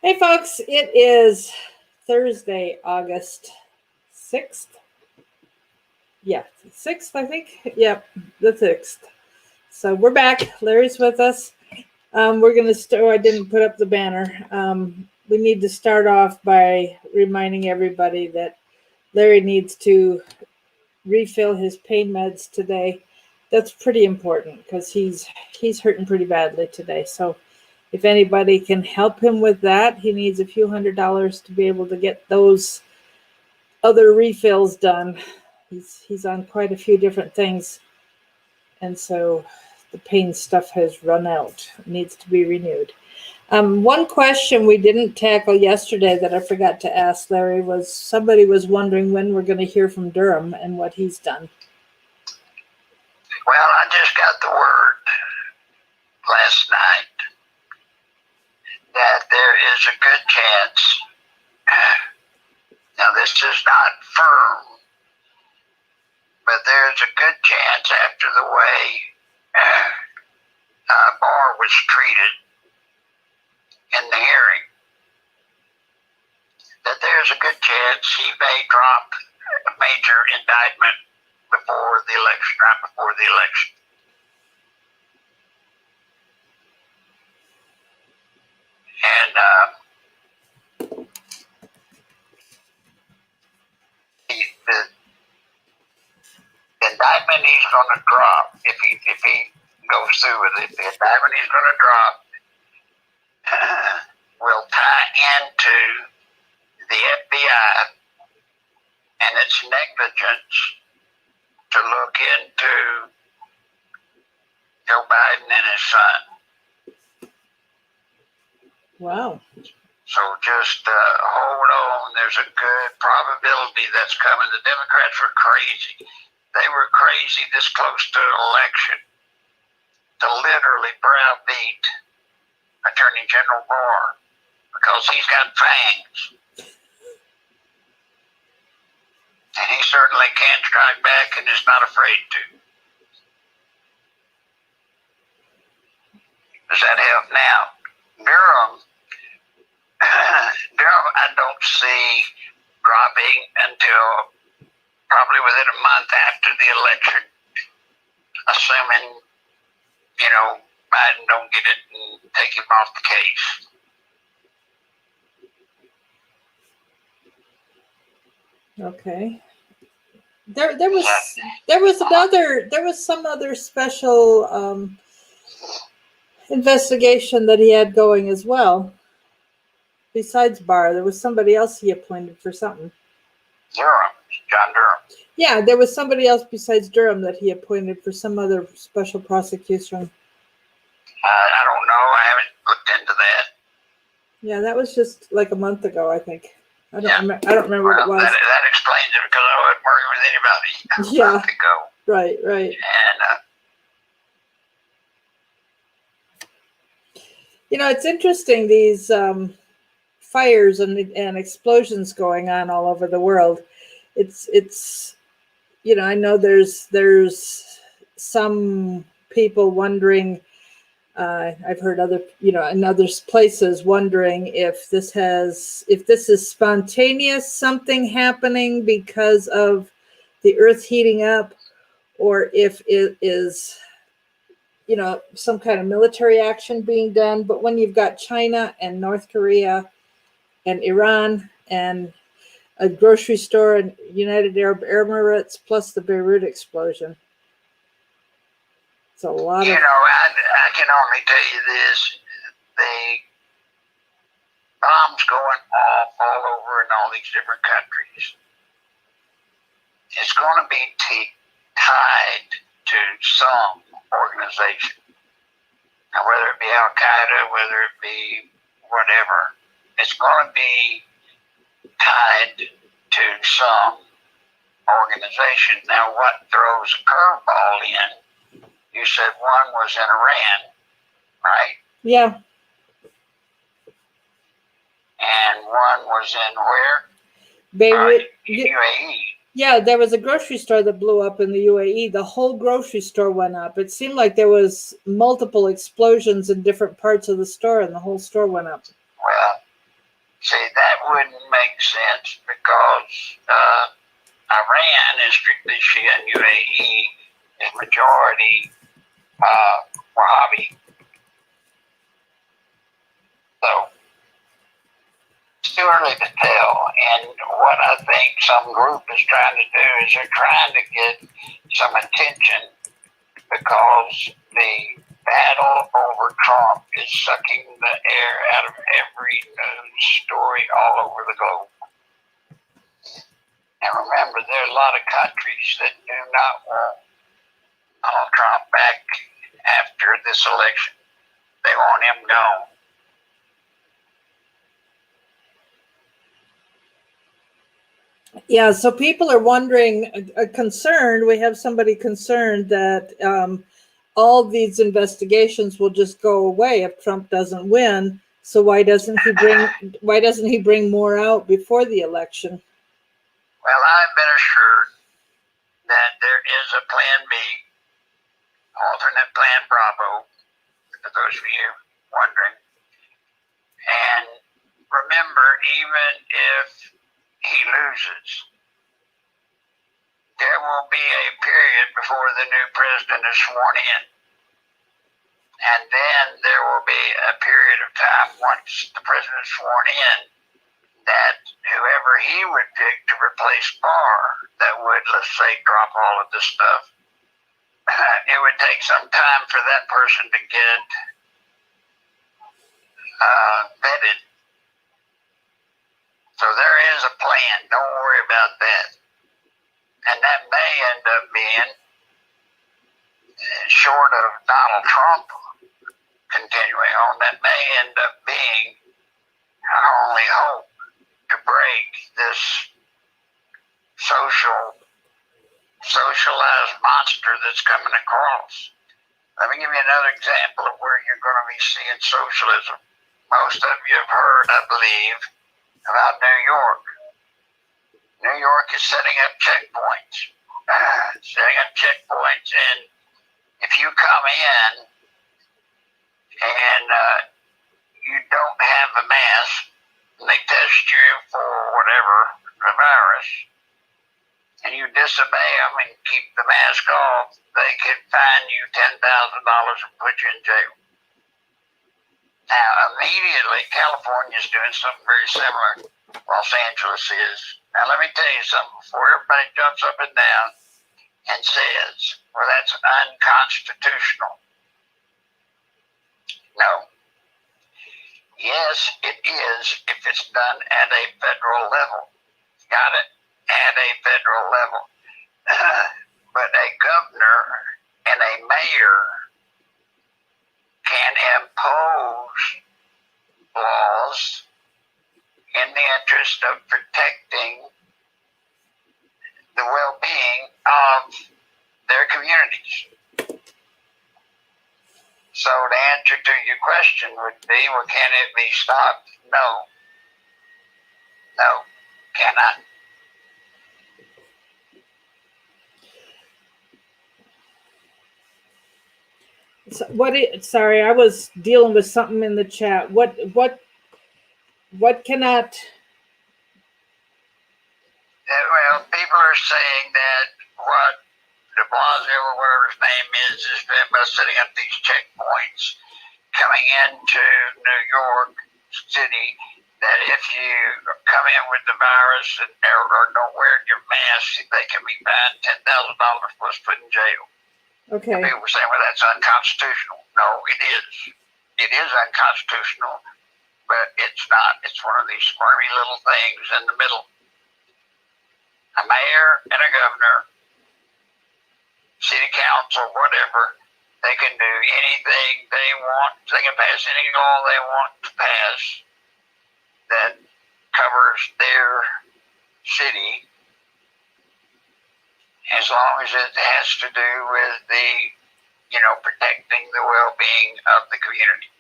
Hey, folks, it is Thursday, August 6th. Yeah, 6th, I think. Yep, the 6th. So we're back. Larry's with us. We're going to start. I didn't put up the banner. We need to start off by reminding everybody that Larry needs to refill his pain meds today. That's pretty important because he's hurting pretty badly today. So if anybody can help him with that, he needs a few $100s to be able to get those other refills done. He's on quite a few different things, and so the pain stuff has run out. It needs to be renewed. One question we didn't tackle yesterday that I forgot to ask Larry was somebody was wondering when we're going to hear from Durham and what he's done. Well, I just got the word last night that there is a good chance, now this is not firm, but there's a good chance after the way Barr was treated in the hearing, that there's a good chance he may drop a major indictment before the election, right before the election. And the indictment he's going to drop, if he goes through with it, the indictment he's going to drop will tie into the FBI and its negligence to look into Joe Biden and his son. Wow. So just hold on. There's a good probability that's coming. The Democrats were crazy. They were crazy this close to an election to literally browbeat Attorney General Barr because he's got fangs. And he certainly can't strike back and is not afraid to. Does that help? Now, Durham, I don't see dropping until probably within a month after the election, assuming, Biden don't get it and take him off the case. Okay. There was some other special investigation that he had going as well. Besides Barr, there was somebody else he appointed for something. John Durham. Yeah, there was somebody else besides Durham that he appointed for some other special prosecution. I don't know. I haven't looked into that. Yeah, that was just like a month ago, I think. I don't remember what it was. That explains it because I wasn't working with anybody a month ago. Right. And it's interesting, these fires and explosions going on all over the world. It's I know there's some people wondering. I've heard other, in other places wondering if this is spontaneous, something happening because of the earth heating up, or if it is, some kind of military action being done. But when you've got China and North Korea and Iran and a grocery store in United Arab Emirates, plus the Beirut explosion. It's a lot of... I can only tell you this. The bombs going off all over in all these different countries. It's going to be tied to some organization. Now, whether it be Al-Qaeda, whether it be whatever, it's going to be tied to some organization. Now, what throws a curveball in, you said one was in Iran, right? Yeah. And one was in where? Beirut. UAE. Yeah, there was a grocery store that blew up in the UAE. The whole grocery store went up. It seemed like there was multiple explosions in different parts of the store, and the whole store went up. Well, See, that wouldn't make sense because Iran is strictly Shia and UAE is majority Wahhabi. So it's too early to tell. And what I think some group is trying to do is they're trying to get some attention because the battle over Trump is sucking the air out of every news story all over the globe. And remember, there are a lot of countries that do not want Donald Trump back after this election. They want him gone. Yeah, so people are wondering, concerned. We have somebody concerned that all these investigations will just go away if Trump doesn't win. So why doesn't he bring more out before the election? Well, I've been assured that there is a plan B, alternate plan Bravo, for those of you wondering. And remember, even if he loses, there will be a period before the new president is sworn in. And then there will be a period of time once the president is sworn in that whoever he would pick to replace Barr that would, let's say, drop all of this stuff, it would take some time for that person to get vetted. So there is a plan. Don't worry about that. And that may end up being, short of Donald Trump continuing on, that may end up being our only hope to break this socialized monster that's coming across. Let me give you another example of where you're going to be seeing socialism. Most of you have heard, I believe, about New York. New York is setting up checkpoints. And if you come in and you don't have a mask, and they test you for whatever, the virus, and you disobey them and keep the mask off, they could fine you $10,000 and put you in jail. Now, immediately, California is doing something very similar. Los Angeles is. Now, let me tell you something before everybody jumps up and down and says, well, that's unconstitutional. No. Yes, it is if it's done at a federal level. Got it? At a federal level. But a governor and a mayor can impose laws in the interest of protecting the well-being of their communities. So the answer to your question would be, well, can it be stopped? No. No, cannot. So sorry, I was dealing with something in the chat. What cannot? Well, people are saying that what de Blasio or whatever his name is by setting up these checkpoints coming into New York City, that if you come in with the virus or don't wear your mask, they can be fined $10,000 plus put in jail. Okay. People were saying, well, that's unconstitutional. No, it is. It is unconstitutional, but it's not. It's one of these squirmy little things in the middle. A mayor and a governor, city council, whatever, they can do anything they want. They can pass any law they want to pass that covers their city, as long as it has to do with the, protecting the well-being of the community.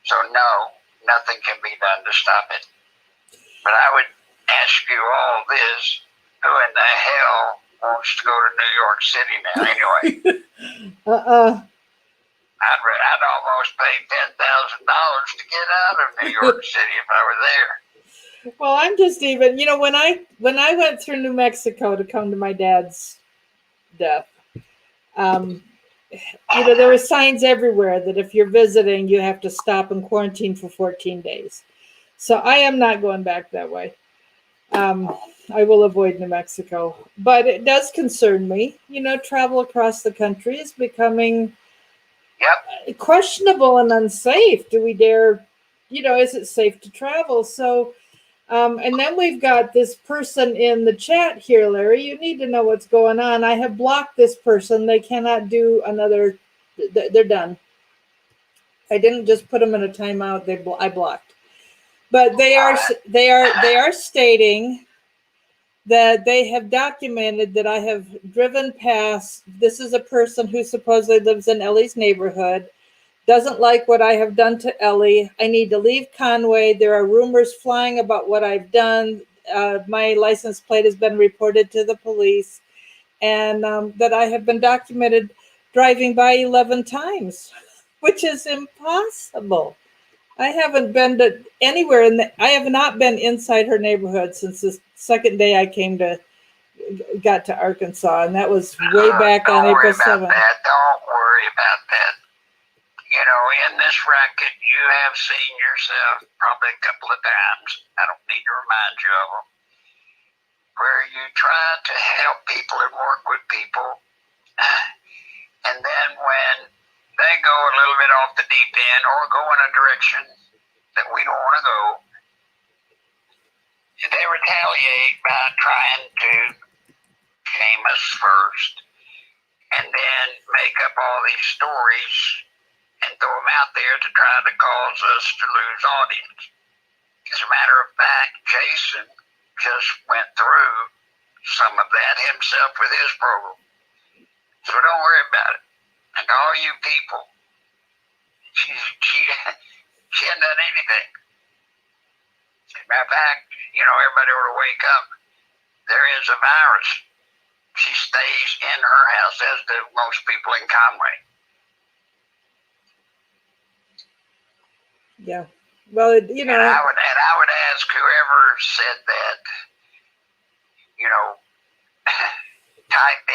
So no, nothing can be done to stop it. But I would ask you all this, who in the hell wants to go to New York City now anyway? I'd almost pay $10,000 to get out of New York City if I were there. Well, I'm just even, when I went through New Mexico to come to my dad's death, there were signs everywhere that if you're visiting, you have to stop and quarantine for 14 days. So I am not going back that way. I will avoid New Mexico, but it does concern me. Travel across the country is becoming questionable and unsafe. Do we dare, is it safe to travel? So, and then we've got this person in the chat here, Larry. You need to know what's going on. I have blocked this person. They cannot do another. They're done. I didn't just put them in a timeout. I blocked, but they are stating that they have documented that I have driven past. This is a person who supposedly lives in Ellie's neighborhood. Doesn't like what I have done to Ellie. I need to leave Conway. There are rumors flying about what I've done. My license plate has been reported to the police, and that I have been documented driving by 11 times, which is impossible. I haven't been to anywhere I have not been inside her neighborhood since the second day I got to Arkansas, and that was way back on April 7th. Don't worry about that. In this racket, you have seen yourself probably a couple of times. I don't need to remind you of them. Where you try to help people and work with people, and then when they go a little bit off the deep end or go in a direction that we don't want to go, they retaliate by trying to shame us first and then make up all these stories and throw them out there to try to cause us to lose audience. As a matter of fact, Jason just went through some of that himself with his program. So don't worry about it. And to all you people, she hadn't done anything. As a matter of fact, everybody ought to wake up. There is a virus. She stays in her house, as do most people in Conway. Yeah. Well, And I would ask whoever said that, type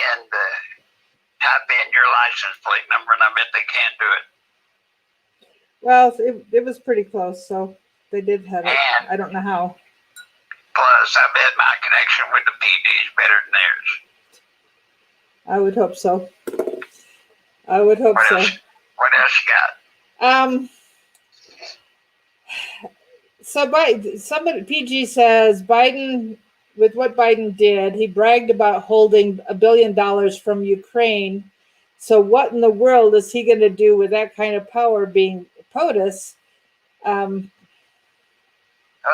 in your license plate number, and I bet they can't do it. Well, it was pretty close, so they did have it. And I don't know how. Plus, I bet my connection with the PD is better than theirs. I would hope so. I would hope so. What else you got? So somebody, PG says Biden, with what Biden did, he bragged about holding $1 billion from Ukraine. So what in the world is he going to do with that kind of power being POTUS? Oh,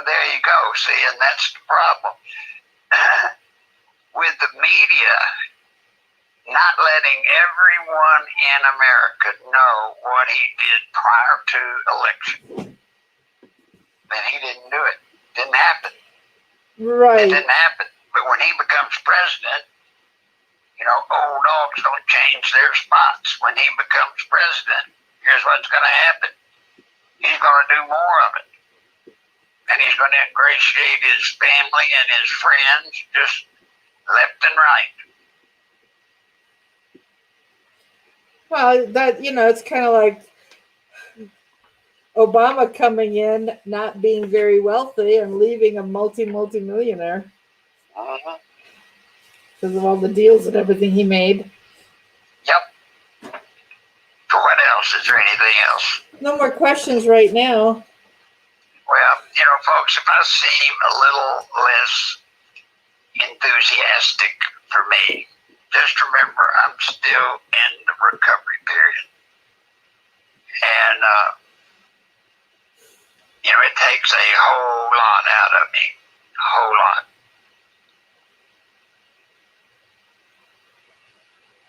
there you go. See, and that's the problem. With the media not letting everyone in America know what he did prior to election, then he didn't do it. Didn't happen. Right. It didn't happen. But when he becomes president, old dogs don't change their spots. When he becomes president, here's what's going to happen. He's going to do more of it. And he's going to ingratiate his family and his friends just left and right. Well, that, it's kind of like Obama coming in, not being very wealthy and leaving a multi-millionaire because of all the deals and everything he made. Yep. For what else? Is there anything else? No more questions right now. Well, folks, if I seem a little less enthusiastic for me, just remember I'm still in the recovery period. And, it takes a whole lot out of me. A whole lot.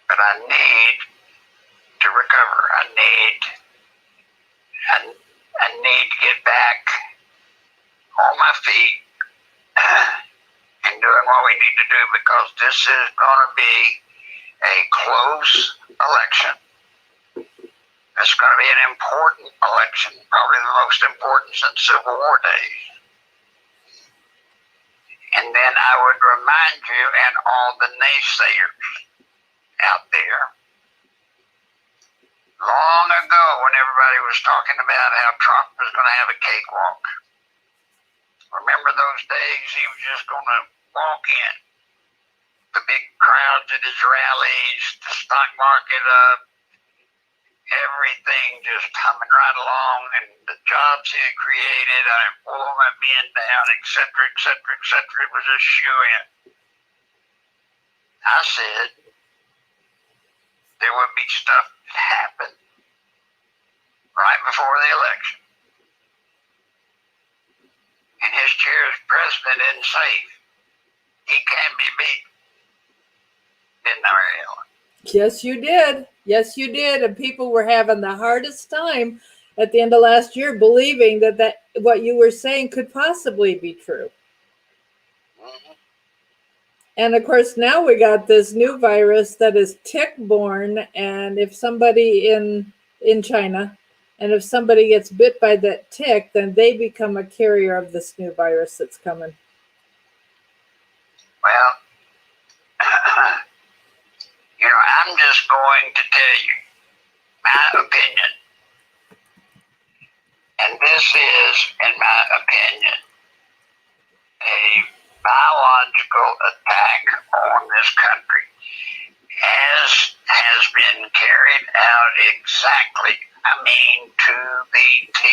But I need to recover. I need to get back on my feet and doing what we need to do, because this is going to be a close election. It's going to be an important election, probably the most important since Civil War days. And then I would remind you and all the naysayers out there, long ago when everybody was talking about how Trump was going to have a cakewalk. Remember those days? He was just going to walk in. The big crowds at his rallies, the stock market up, everything just humming right along, and the jobs he had created, unemployment being down, et cetera, et cetera, et cetera. It was a shoo-in. I said there would be stuff that happened right before the election. And his chair as president isn't safe. He can be beat. Didn't I, Mary Ellen? Yes, you did. Yes, you did. And people were having the hardest time at the end of last year believing that what you were saying could possibly be true. Mm-hmm. And of course, now we got this new virus that is tick-borne. And if somebody in China, and if somebody gets bit by that tick, then they become a carrier of this new virus that's coming. Well, I'm just going to tell you my opinion. And this is, in my opinion, a biological attack on this country, as has been carried out exactly, to the T.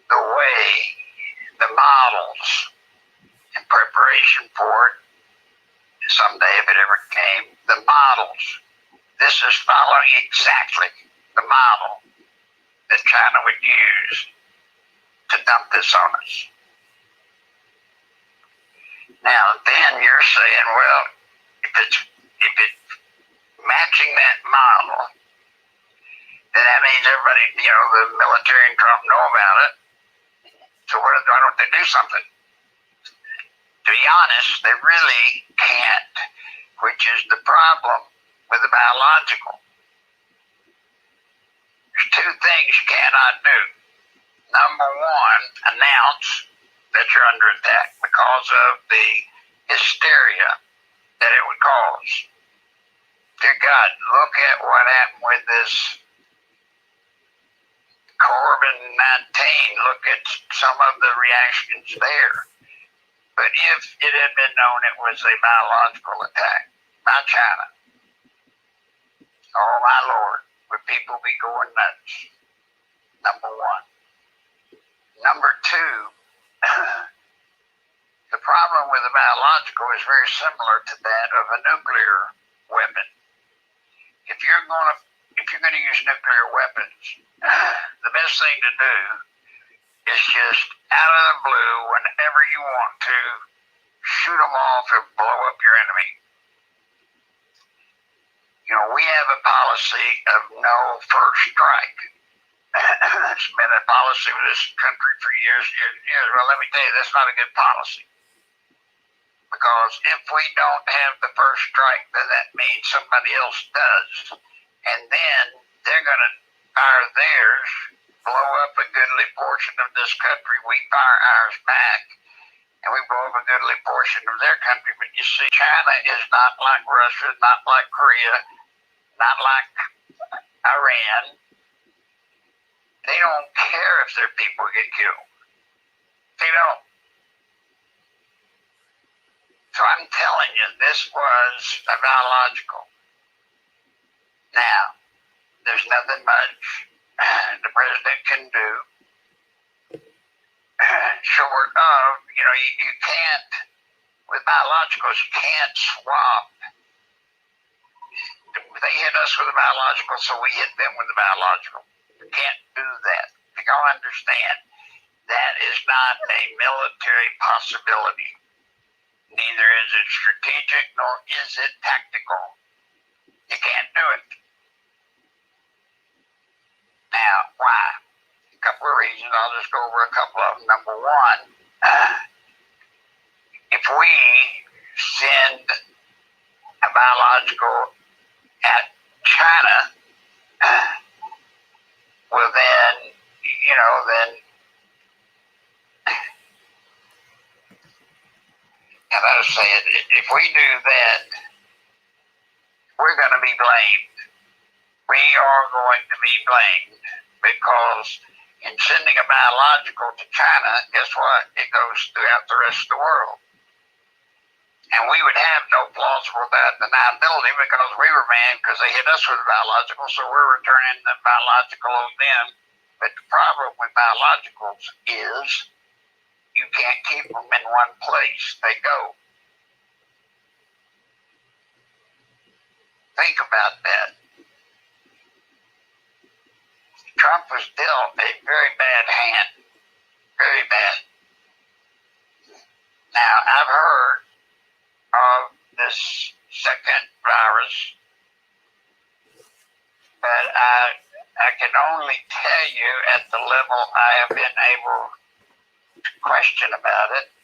The way, the models, in preparation for it, someday if it ever came, the models. This is following exactly the model that China would use to dump this on us. Now, then you're saying, well, if it's matching that model, then that means everybody, the military and Trump know about it. So why don't they do something? To be honest, they really can't, which is the problem with the biological. There's two things you cannot do. Number one, announce that you're under attack because of the hysteria that it would cause. Dear God, look at what happened with this COVID-19. Look at some of the reactions there. But if it had been known it was a biological attack by China, oh my Lord, would people be going nuts? Number one. Number two, the problem with a biological is very similar to that of a nuclear weapon. If you're going to use nuclear weapons, the best thing to do is just out of the blue, whenever you want to, shoot them off and blow up your enemy. We have a policy of no first strike. It's been a policy of this country for years. Well, let me tell you, that's not a good policy. Because if we don't have the first strike, then that means somebody else does. And then they're going to fire theirs, blow up a goodly portion of this country. We fire ours back, and we blow up a goodly portion of their country. But you see, China is not like Russia, not like Korea, not like Iran. They don't care if their people get killed. They don't. So I'm telling you, this was a biological. Now, there's nothing much the president can do short of, you can't, with biologicals, you can't swap. They hit us with a biological, so we hit them with a biological. You can't do that. You don't understand. That is not a military possibility. Neither is it strategic, nor is it tactical. You can't do it. Now, why? A couple of reasons. I'll just go over a couple of them. Number one, if we send a biological at China, well then, then, and I say it, if we do that, we're going to be blamed. We are going to be blamed because in sending a biological to China, guess what? It goes throughout the rest of the world. And we would have no plausible deniability because we were mad because they hit us with a biological, so we're returning the biological on them. But the problem with biologicals is you can't keep them in one place. They go. Think about that. Trump was dealt a very bad hand. Very bad. Now, I've heard of this second virus, but I can only tell you at the level I have been able to question about it,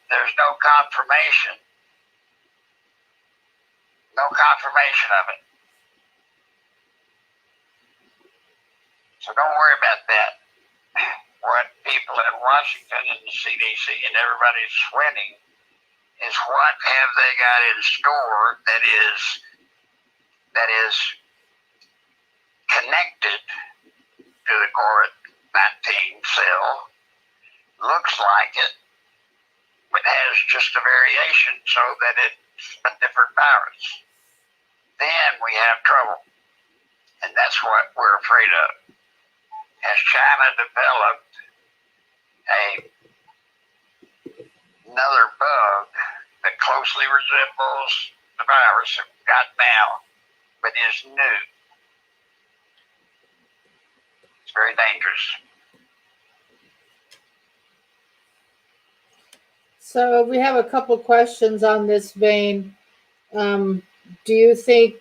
there's no confirmation. No confirmation of it. So don't worry about that. What people in Washington and the CDC and everybody's sweating is what have they got in store that is connected to the COVID-19 cell. Looks like it, but has just a variation so that it's a different virus. Then we have trouble. And that's what we're afraid of. Has China developed another bug that closely resembles the virus that we've got now, but is new? It's very dangerous. So we have a couple questions on this vein. Do you think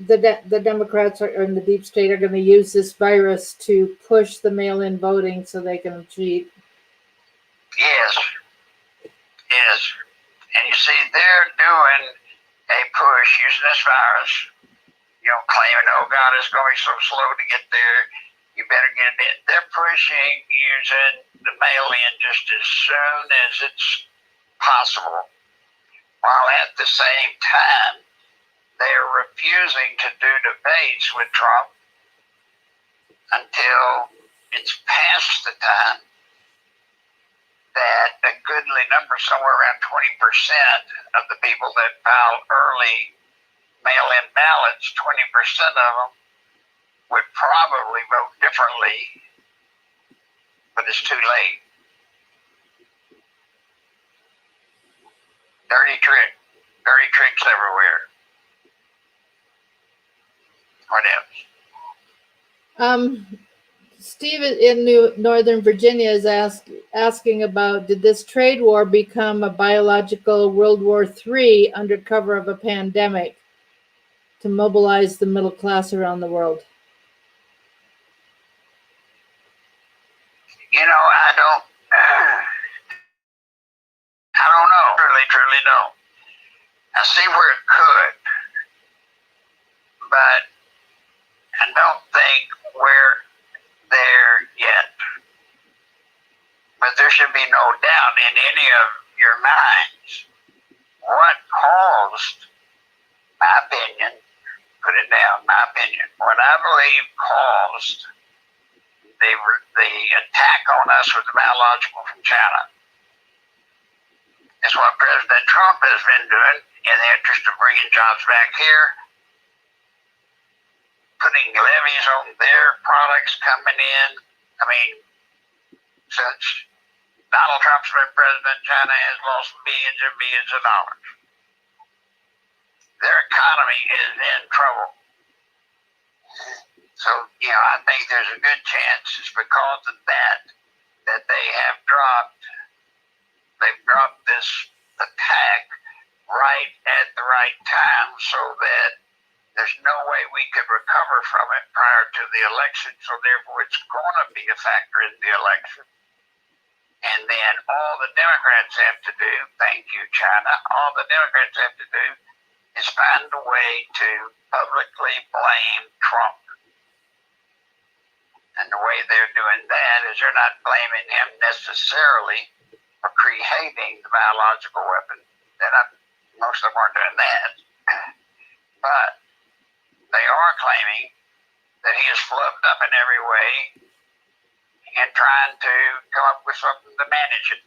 the Democrats in the deep state are going to use this virus to push the mail-in voting so they can cheat? Yes. And you see, they're doing a push using this virus, claiming, oh God, it's going to be so slow to get there. You better get it in. They're pushing using the mail-in just as soon as it's possible, while at the same time, they're refusing to do debates with Trump until it's past the time that a goodly number, somewhere around 20% of the people that file early mail-in ballots, 20% of them would probably vote differently, but it's too late. Dirty tricks everywhere. What else? Steve in Northern Virginia is asking about, did this trade war become a biological World War III under cover of a pandemic to mobilize the middle class around the world? I don't know. Truly don't. I see where it could, but I don't think we're there yet. But there should be no doubt in any of your minds what caused, my opinion, put it down, my opinion, what I believe caused the attack on us with the biological from China. It's what President Trump has been doing in the interest of bringing jobs back here, putting levies on their products coming in. I mean, since Donald Trump's been president, China has lost billions and billions of dollars. Their economy is in trouble. So, I think there's a good chance it's because of that they have they've dropped this attack right at the right time so that there's no way we could recover from it prior to the election. So therefore it's going to be a factor in the election. And then all the Democrats have to do, thank you, China, all the Democrats have to do is find a way to publicly blame Trump. And the way they're doing that is they're not blaming him necessarily for creating the biological weapon. Most of them aren't doing that. But they are claiming that he is flubbed up in every way and trying to come up with something to manage it.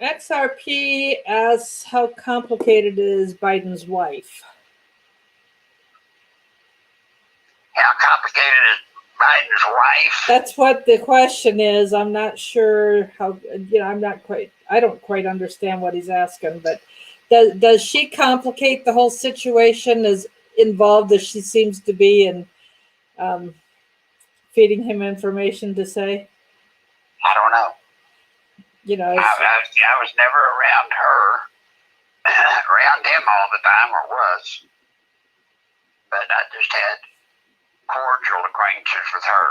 XRP asks how complicated is Biden's wife. How complicated is Biden's wife? That's what the question is. I'm not sure how, I don't quite understand what he's asking, but does she complicate the whole situation as involved as she seems to be in feeding him information to say? I don't know. I was never around her, around him all the time, or was. But I just had cordial acquaintances with her.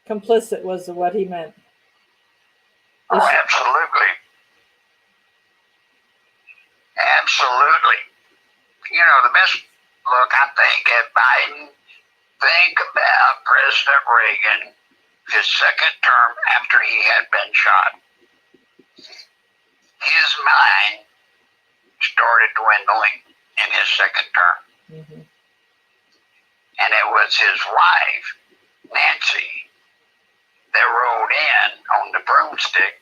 Complicit was what he meant. Oh, absolutely. Absolutely. The best look, I think, at Biden, think about President Reagan, his second term after he had been shot. His mind started dwindling in his second term. Mm-hmm. And it was his wife, Nancy, that rode in on the broomstick.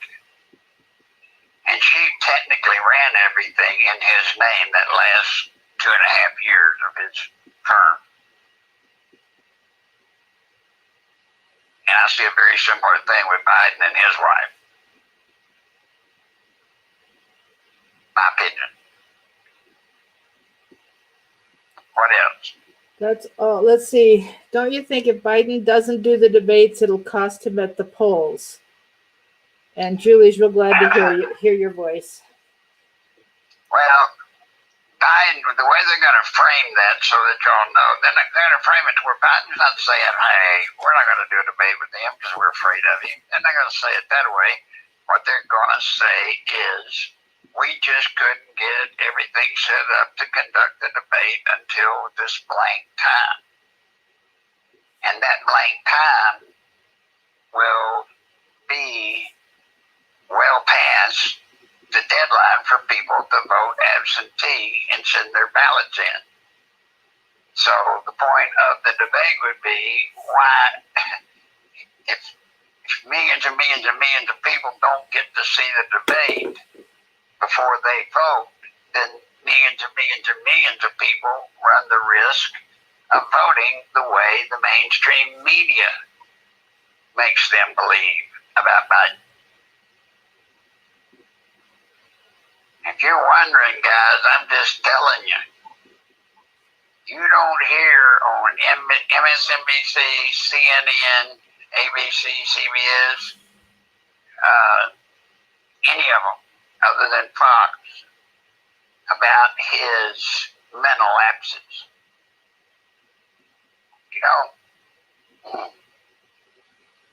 And she technically ran everything in his name that last 2.5 years of his term. And I see a very similar thing with Biden and his wife. My opinion. What else? That's all. Let's see. Don't you think if Biden doesn't do the debates, it'll cost him at the polls? And Julie's real glad to hear your voice. Well, Biden, the way they're going to frame that, so that y'all know, they're going to frame it to where Biden's not saying, hey, we're not going to do a debate with him because we're afraid of him. They're not going to say it that way. What they're going to say is, we just couldn't get everything set up to conduct the debate until this blank time. And that blank time will be well past the deadline for people to vote absentee and send their ballots in. So the point of the debate would be, why, if millions and millions and millions of people don't get to see the debate before they vote, then millions and millions and millions of people run the risk of voting the way the mainstream media makes them believe about Biden. If you're wondering, guys, I'm just telling you, you don't hear on MSNBC, CNN, ABC, CBS, any of them other than Fox about his mental lapses.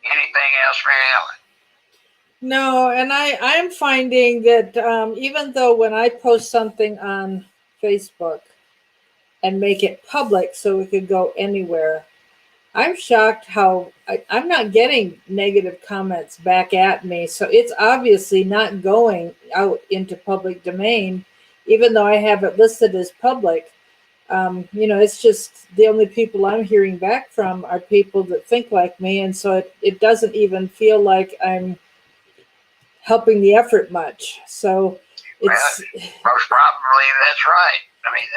Anything else, Mary Ellen? No, and I'm finding that even though when I post something on Facebook and make it public so it could go anywhere, I'm shocked how I'm not getting negative comments back at me. So it's obviously not going out into public domain, even though I have it listed as public. It's just the only people I'm hearing back from are people that think like me. And so it doesn't even feel like I'm helping the effort much. So it's most probably that's right. I mean,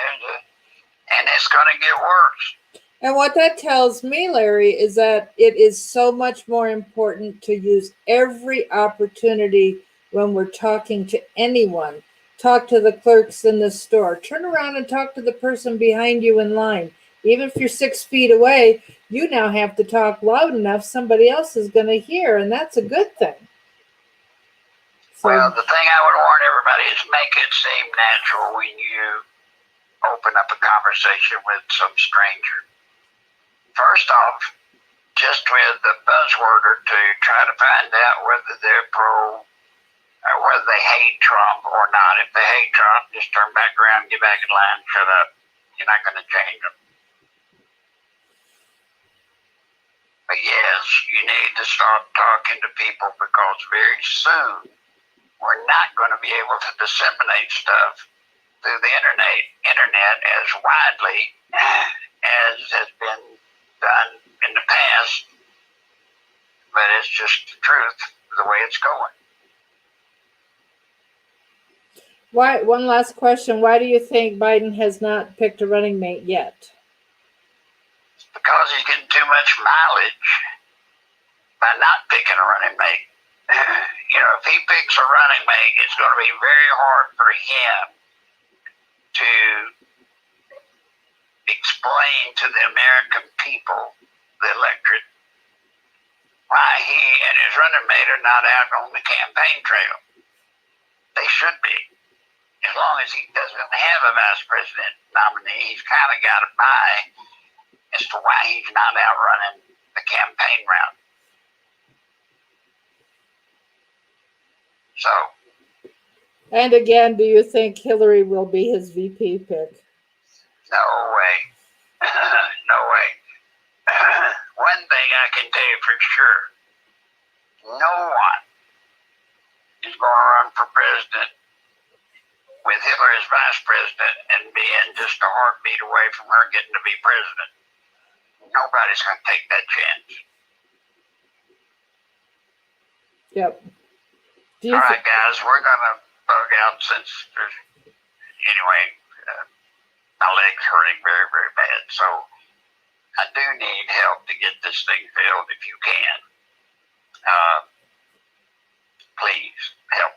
and it's going to get worse. And what that tells me, Larry, is that it is so much more important to use every opportunity when we're talking to anyone. Talk to the clerks in the store. Turn around and talk to the person behind you in line. Even if you're 6 feet away, you now have to talk loud enough somebody else is going to hear, and that's a good thing. Well, the thing I would warn everybody is make it seem natural when you open up a conversation with some stranger. First off, just with a buzzword or two, try to find out whether they're pro whether they hate Trump or not. If they hate Trump, just turn back around, get back in line, shut up. You're not going to change them. But yes, you need to start talking to people because very soon we're not going to be able to disseminate stuff through the internet as widely as has been done in the past. But it's just the truth, the way it's going. Why? One last question. Why do you think Biden has not picked a running mate yet? Because he's getting too much mileage by not picking a running mate. If he picks a running mate, it's going to be very hard for him to explain to the American people, the electorate, why he and his running mate are not out on the campaign trail. They should be. As long as he doesn't have a vice president nominee, he's kind of got to buy as to why he's not out running the campaign route. So. And again, do you think Hillary will be his VP pick? No way. No way. One thing I can tell you for sure, no one is going to run for president with Hillary as vice president and being just a heartbeat away from her getting to be president. Nobody's going to take that chance. Yep. All right, guys, we're going to bug out since there's, anyway, my leg's hurting very, very bad. So I do need help to get this thing filled if you can. Please help.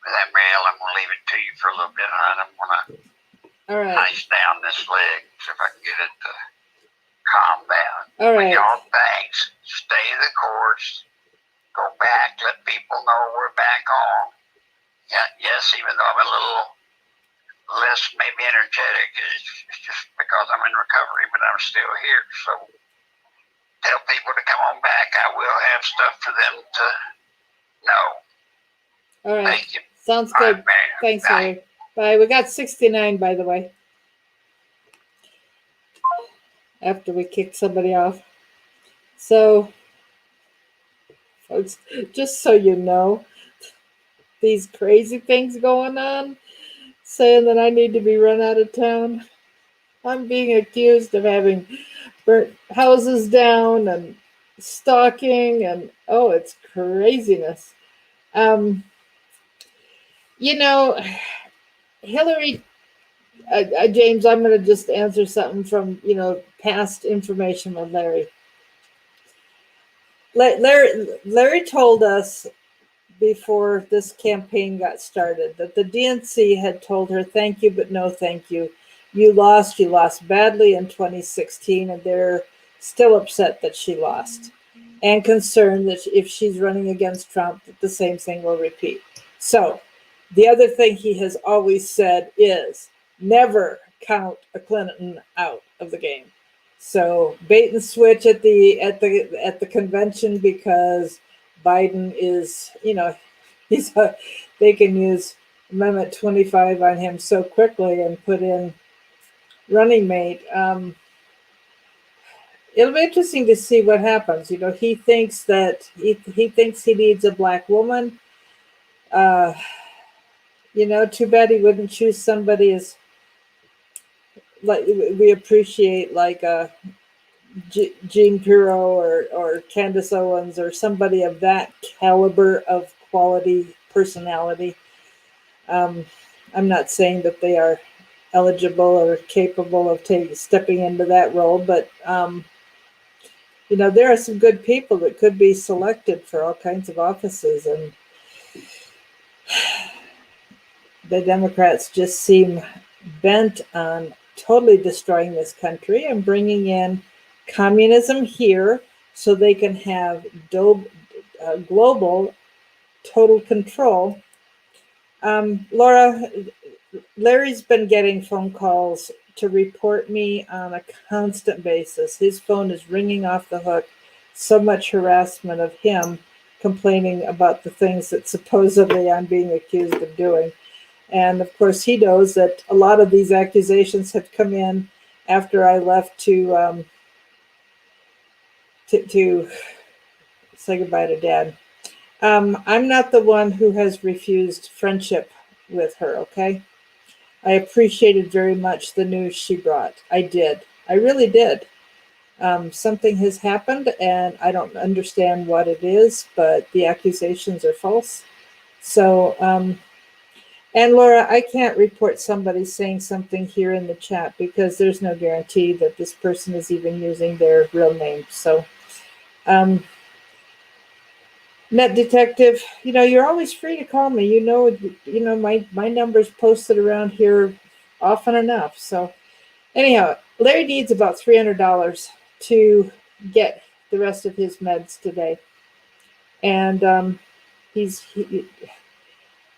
With that, Marielle, I'm going to leave it to you for a little bit, hon. I'm going to ice down this leg, see if I can get it to calm down. All right. But y'all, thanks. Stay the course. Go back. Let people know we're back on. Yeah, yes, even though I'm a little less maybe energetic, it's just because I'm in recovery, but I'm still here. So tell people to come on back. I will have stuff for them to know. All right. Thank you. Sounds good. Right, thanks, Larry. Bye. We got 69, by the way, after we kicked somebody off. So, folks, just so you know, these crazy things going on, saying that I need to be run out of town. I'm being accused of having burnt houses down and stalking, and it's craziness. Hillary, James, I'm going to just answer something from, past information with Larry. Larry told us before this campaign got started that the DNC had told her, thank you, but no thank you. You lost badly in 2016, and they're still upset that she lost and concerned that if she's running against Trump, that the same thing will repeat. So the other thing he has always said is never count a Clinton out of the game. So bait and switch at the convention because Biden is, they can use Amendment 25 on him so quickly and put in running mate. It'll be interesting to see what happens. He thinks that he thinks he needs a black woman. Too bad he wouldn't choose somebody as like we appreciate, like Jean Pirro or Candace Owens or somebody of that caliber of quality personality. I'm not saying that they are eligible or capable of stepping into that role, but there are some good people that could be selected for all kinds of offices, and the Democrats just seem bent on totally destroying this country and bringing in communism here so they can have global total control. Laura, Larry's been getting phone calls to report me on a constant basis. His phone is ringing off the hook. So much harassment of him complaining about the things that supposedly I'm being accused of doing. And of course, he knows that a lot of these accusations had come in after I left to say goodbye to Dad. I'm not the one who has refused friendship with her, okay? I appreciated very much the news she brought. I did. I really did. Something has happened, and I don't understand what it is, but the accusations are false. So, and Laura, I can't report somebody saying something here in the chat because there's no guarantee that this person is even using their real name. So, Net Detective, you're always free to call me. My number's posted around here often enough. So anyhow, Larry needs about $300 to get the rest of his meds today. And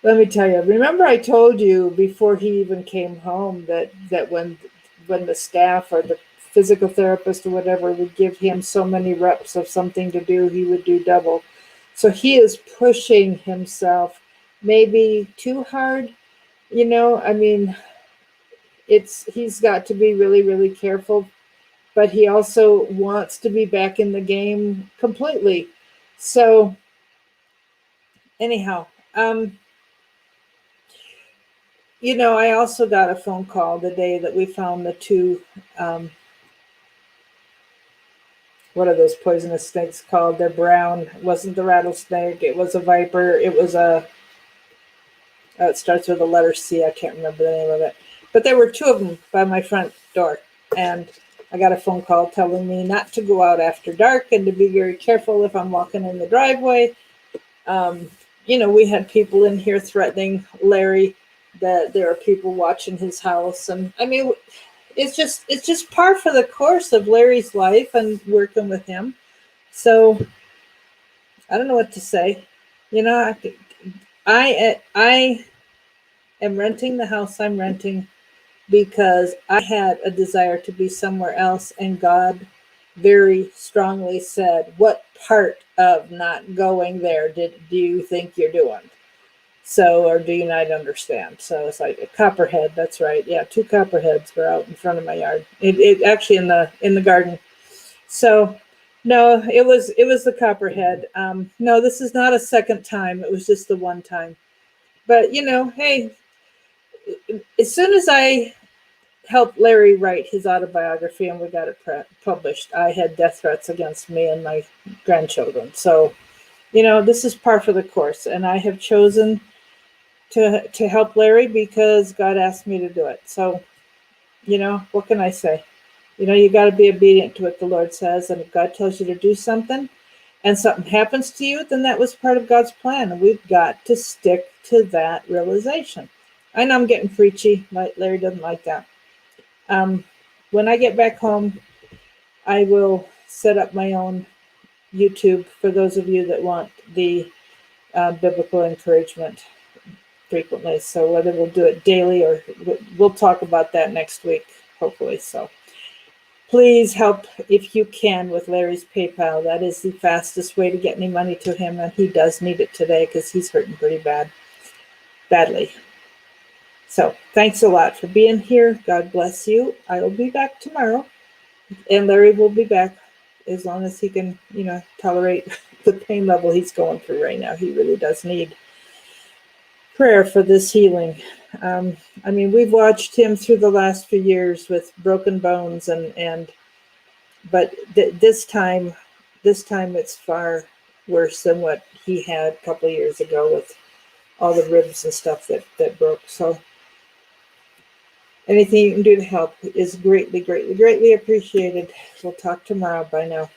let me tell you, remember I told you before he even came home that when the staff or the physical therapist or whatever would give him so many reps of something to do, he would do double. So he is pushing himself maybe too hard. I mean, he's got to be really, really careful, but he also wants to be back in the game completely. So anyhow, I also got a phone call the day that we found the two, what are those poisonous snakes called? They're brown. It wasn't the rattlesnake. It was a viper. It was it starts with the letter C. I can't remember the name of it. But there were two of them by my front door. And I got a phone call telling me not to go out after dark and to be very careful if I'm walking in the driveway. We had people in here threatening Larry that there are people watching his house. And I mean, it's just par for the course of Larry's life and working with him. So I don't know what to say. I am renting the house I'm renting because I had a desire to be somewhere else, and God very strongly said, "What part of not going there do you think you're doing?" So, or do you not understand? So it's like a copperhead. That's right. Yeah, two copperheads were out in front of my yard. It actually in the garden. So, no, it was the copperhead. No, this is not a second time. It was just the one time. But hey, as soon as I helped Larry write his autobiography and we got it published, I had death threats against me and my grandchildren. So, this is par for the course, and I have chosen to help Larry because God asked me to do it. So, what can I say? You got to be obedient to what the Lord says. And if God tells you to do something and something happens to you, then that was part of God's plan. And we've got to stick to that realization. I know I'm getting preachy. Larry doesn't like that. When I get back home, I will set up my own YouTube for those of you that want the biblical encouragement frequently. So whether we'll do it daily or we'll talk about that next week, hopefully. So please help if you can with Larry's PayPal. That is the fastest way to get any money to him, and he does need it today because he's hurting pretty badly. So thanks a lot for being here. God bless you. I will be back tomorrow, and Larry will be back as long as he can, tolerate the pain level he's going through right now. He really does need prayer for this healing. We've watched him through the last few years with broken bones, but this time it's far worse than what he had a couple of years ago with all the ribs and stuff that broke. So anything you can do to help is greatly, greatly, greatly appreciated. We'll talk tomorrow. Bye now.